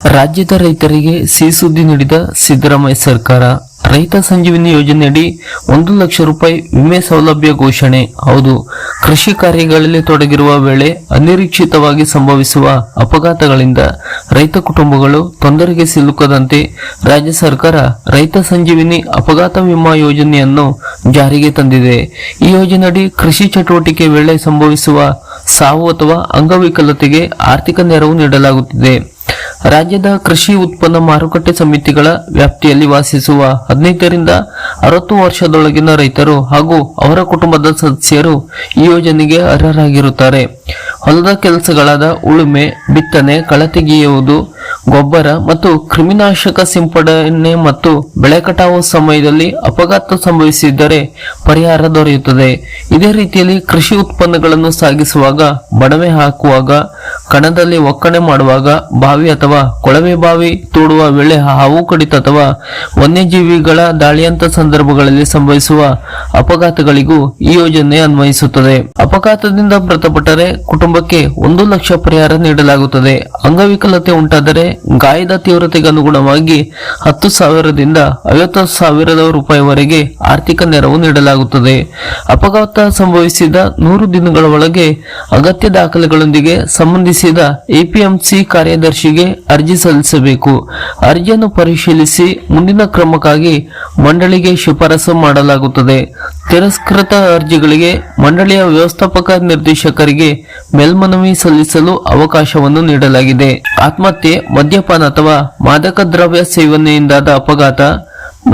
ರಾಜ್ಯದ ರೈತರಿಗೆ ಸಿಹಿ ಸುದ್ದಿ ನೀಡಿದ ಸಿದ್ದರಾಮಯ್ಯ ಸರ್ಕಾರ. ರೈತ ಸಂಜೀವಿನಿ ಯೋಜನೆಯಡಿ 1 ಲಕ್ಷ ರೂಪಾಯಿ ವಿಮೆ ಸೌಲಭ್ಯ ಘೋಷಣೆ. ಹೌದು, ಕೃಷಿ ಕಾರ್ಯಗಳಲ್ಲಿ ತೊಡಗಿರುವ ವೇಳೆ ಅನಿರೀಕ್ಷಿತವಾಗಿ ಸಂಭವಿಸುವ ಅಪಘಾತಗಳಿಂದ ರೈತ ಕುಟುಂಬಗಳು ತೊಂದರೆಗೆ ಸಿಲುಕದಂತೆ ರಾಜ್ಯ ಸರ್ಕಾರ ರೈತ ಸಂಜೀವಿನಿ ಅಪಘಾತ ವಿಮಾ ಯೋಜನೆಯನ್ನು ಜಾರಿಗೆ ತಂದಿದೆ. ಈ ಯೋಜನೆಯಡಿ ಕೃಷಿ ಚಟುವಟಿಕೆ ವೇಳೆ ಸಂಭವಿಸುವ ಸಾವು ಅಥವಾ ಅಂಗವಿಕಲತೆಗೆ ಆರ್ಥಿಕ ನೆರವು ನೀಡಲಾಗುತ್ತಿದೆ. ರಾಜ್ಯದ ಕೃಷಿ ಉತ್ಪನ್ನ ಮಾರುಕಟ್ಟೆ ಸಮಿತಿಗಳ ವ್ಯಾಪ್ತಿಯಲ್ಲಿ ವಾಸಿಸುವ 15 ರಿಂದ 60 ವರ್ಷದೊಳಗಿನ ರೈತರು ಹಾಗೂ ಅವರ ಕುಟುಂಬದ ಸದಸ್ಯರು ಈ ಯೋಜನೆಗೆ ಅರ್ಹರಾಗಿರುತ್ತಾರೆ. ಹೊಲದ ಕೆಲಸಗಳಾದ ಉಳುಮೆ, ಬಿತ್ತನೆ, ಕಳೆ ತೆಗೆಯುವುದು, ಗೊಬ್ಬರ ಮತ್ತು ಕ್ರಿಮಿನಾಶಕ ಸಿಂಪಡಣೆ ಮತ್ತು ಬೆಳೆ ಕಟಾವು ಸಮಯದಲ್ಲಿ ಅಪಘಾತ ಸಂಭವಿಸಿದ್ದರೆ ಪರಿಹಾರ ದೊರೆಯುತ್ತದೆ. ಇದೇ ರೀತಿಯಲ್ಲಿ ಕೃಷಿ ಉತ್ಪನ್ನಗಳನ್ನು ಸಾಗಿಸುವಾಗ, ಬಣವೆ ಹಾಕುವಾಗ, ಕಣದಲ್ಲಿ ಒಕ್ಕಣೆ ಮಾಡುವಾಗ, ಬಾವಿ ಅಥವಾ ಕೊಳವೆ ಬಾವಿ ತೋಡುವ ವೇಳೆ ಹಾವು ಕಡಿತ ಅಥವಾ ವನ್ಯಜೀವಿಗಳ ದಾಳಿಯಂತ ಸಂದರ್ಭಗಳಲ್ಲಿ ಸಂಭವಿಸುವ ಅಪಘಾತಗಳಿಗೂ ಈ ಯೋಜನೆ ಅನ್ವಯಿಸುತ್ತದೆ. ಅಪಘಾತದಿಂದ ಮೃತಪಟ್ಟರೆ ಕುಟುಂಬಕ್ಕೆ 1 ಲಕ್ಷ ಪರಿಹಾರ ನೀಡಲಾಗುತ್ತದೆ. ಅಂಗವಿಕಲತೆ ಉಂಟಾದರೆ ಗಾಯದ ತೀವ್ರತೆಗೆ ಅನುಗುಣವಾಗಿ 10,000 ದಿಂದ 50,000 ರೂಪಾಯಿವರೆಗೆ ಆರ್ಥಿಕ ನೆರವು ನೀಡಲಾಗುತ್ತದೆ. ಅಪಘಾತ ಸಂಭವಿಸಿದ 100 ದಿನಗಳ ಒಳಗೆ ಅಗತ್ಯ ದಾಖಲೆಗಳೊಂದಿಗೆ ಸಂಬಂಧಿಸಿದ ಎಪಿಎಂಸಿ ಕಾರ್ಯದರ್ಶಿಗೆ ಅರ್ಜಿ ಸಲ್ಲಿಸಬೇಕು. ಅರ್ಜಿಯನ್ನು ಪರಿಶೀಲಿಸಿ ಮುಂದಿನ ಕ್ರಮಕ್ಕಾಗಿ ಮಂಡಳಿಗೆ ಶಿಫಾರಸು ಮಾಡಲಾಗುತ್ತದೆ. ತಿರಸ್ಕೃತ ಅರ್ಜಿಗಳಿಗೆ ಮಂಡಳಿಯ ವ್ಯವಸ್ಥಾಪಕ ನಿರ್ದೇಶಕರಿಗೆ ಮೇಲ್ಮನವಿ ಸಲ್ಲಿಸಲು ಅವಕಾಶವನ್ನು ನೀಡಲಾಗಿದೆ. ಆತ್ಮಹತ್ಯೆ, ಮದ್ಯಪಾನ ಅಥವಾ ಮಾದಕ ದ್ರವ್ಯ ಸೇವನೆಯಿಂದಾದ ಅಪಘಾತ,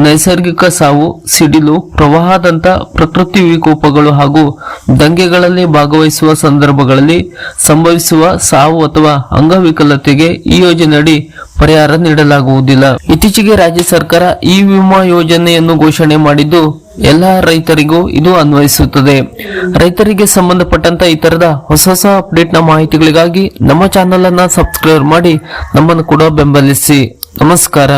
ನೈಸರ್ಗಿಕ ಸಾವು, ಸಿಡಿಲು, ಪ್ರವಾಹದಂತ ಪ್ರಕೃತಿ ವಿಕೋಪಗಳು ಹಾಗೂ ದಂಗೆಗಳಲ್ಲಿ ಭಾಗವಹಿಸುವ ಸಂದರ್ಭಗಳಲ್ಲಿ ಸಂಭವಿಸುವ ಸಾವು ಅಥವಾ ಅಂಗವಿಕಲತೆಗೆ ಈ ಯೋಜನೆಯಡಿ ಪರಿಹಾರ ನೀಡಲಾಗುವುದಿಲ್ಲ. ಇತ್ತೀಚೆಗೆ ರಾಜ್ಯ ಸರ್ಕಾರ ಈ ವಿಮಾ ಯೋಜನೆಯನ್ನು ಘೋಷಣೆ ಮಾಡಿದ್ದು ಎಲ್ಲ ರೈತರಿಗೂ ಇದು ಅನ್ವಯಿಸುತ್ತದೆ. ರೈತರಿಗೆ ಸಂಬಂಧಪಟ್ಟಂತ ಈ ತರದ ಹೊಸ ಅಪ್ಡೇಟ್ನ ಮಾಹಿತಿಗಳಿಗಾಗಿ ನಮ್ಮ ಚಾನೆಲ್ ಅನ್ನ ಸಬ್ಸ್ಕ್ರೈಬ್ ಮಾಡಿ ನಮ್ಮನ್ನು ಕೂಡ ಬೆಂಬಲಿಸಿ. ನಮಸ್ಕಾರ.